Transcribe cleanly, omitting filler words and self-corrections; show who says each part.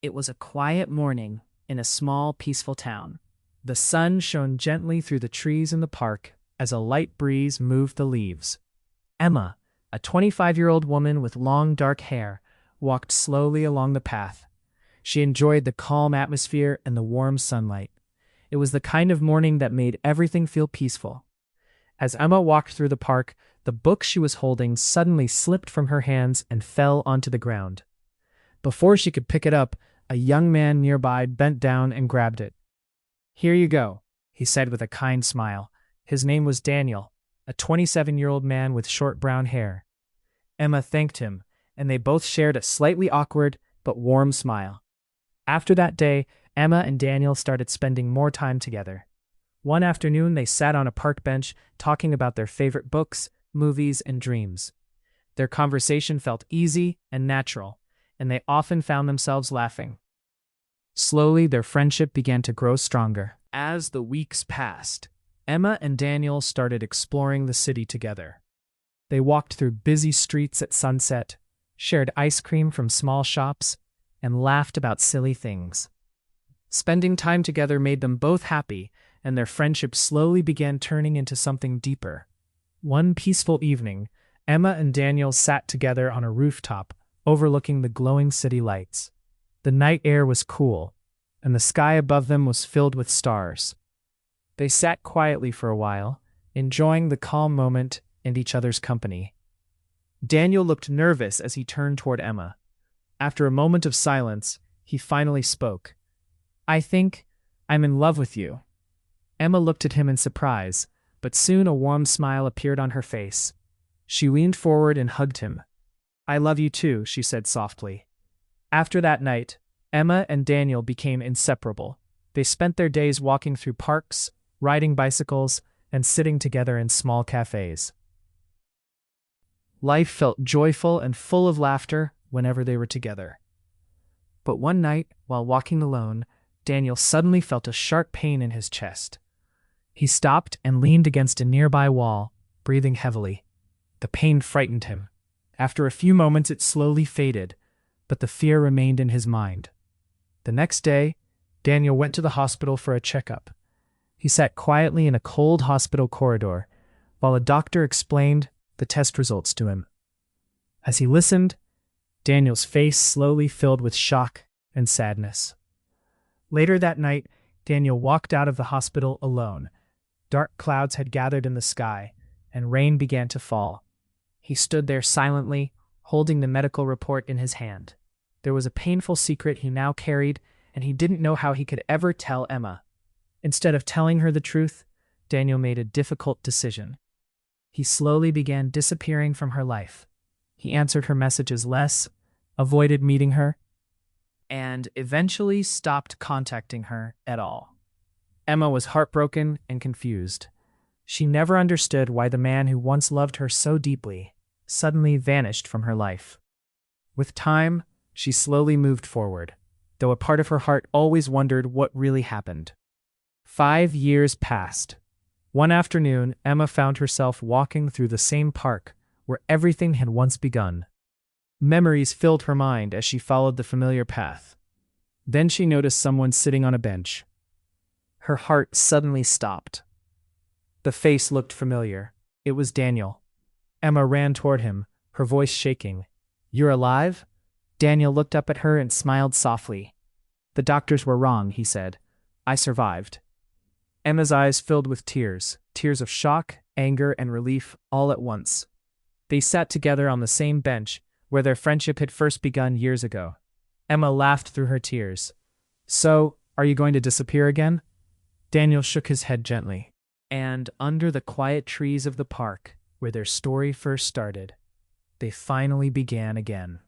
Speaker 1: It was a quiet morning in a small, peaceful town. The sun shone gently through the trees in the park as a light breeze moved the leaves. Emma, a 25-year-old woman with long dark hair, walked slowly along the path. She enjoyed the calm atmosphere and the warm sunlight. It was the kind of morning that made everything feel peaceful. As Emma walked through the park, the book she was holding suddenly slipped from her hands and fell onto the ground. Before she could pick it up, a young man nearby bent down and grabbed it. "Here you go," he said with a kind smile. His name was Daniel, a 27-year-old man with short brown hair. Emma thanked him, and they both shared a slightly awkward but warm smile. After that day, Emma and Daniel started spending more time together. One afternoon, they sat on a park bench talking about their favorite books, movies, and dreams. Their conversation felt easy and natural, and they often found themselves laughing. Slowly, their friendship began to grow stronger. As the weeks passed, Emma and Daniel started exploring the city together. They walked through busy streets at sunset, shared ice cream from small shops, and laughed about silly things. Spending time together made them both happy, and their friendship slowly began turning into something deeper. One peaceful evening, Emma and Daniel sat together on a rooftop overlooking the glowing city lights. The night air was cool, and the sky above them was filled with stars. They sat quietly for a while, enjoying the calm moment and each other's company. Daniel looked nervous as he turned toward Emma. After a moment of silence, he finally spoke. "I think I'm in love with you." Emma looked at him in surprise, but soon a warm smile appeared on her face. She leaned forward and hugged him. "I love you too," she said softly. After that night, Emma and Daniel became inseparable. They spent their days walking through parks, riding bicycles, and sitting together in small cafes. Life felt joyful and full of laughter whenever they were together. But one night, while walking alone, Daniel suddenly felt a sharp pain in his chest. He stopped and leaned against a nearby wall, breathing heavily. The pain frightened him. After a few moments, it slowly faded, but the fear remained in his mind. The next day, Daniel went to the hospital for a checkup. He sat quietly in a cold hospital corridor while a doctor explained the test results to him. As he listened, Daniel's face slowly filled with shock and sadness. Later that night, Daniel walked out of the hospital alone. Dark clouds had gathered in the sky, and rain began to fall. He stood there silently, holding the medical report in his hand. There was a painful secret he now carried, and he didn't know how he could ever tell Emma. Instead of telling her the truth, Daniel made a difficult decision. He slowly began disappearing from her life. He answered her messages less, avoided meeting her, and eventually stopped contacting her at all. Emma was heartbroken and confused. She never understood why the man who once loved her so deeply suddenly vanished from her life. With time, she slowly moved forward, though a part of her heart always wondered what really happened. 5 years passed. One afternoon, Emma found herself walking through the same park where everything had once begun. Memories filled her mind as she followed the familiar path. Then she noticed someone sitting on a bench. Her heart suddenly stopped. The face looked familiar. It was Daniel. Emma ran toward him, her voice shaking. "You're alive?" Daniel looked up at her and smiled softly. "The doctors were wrong," he said. "I survived." Emma's eyes filled with tears of shock, anger, and relief all at once. They sat together on the same bench where their friendship had first begun years ago. Emma laughed through her tears. "So, are you going to disappear again?" Daniel shook his head gently. And under the quiet trees of the park, where their story first started, they finally began again.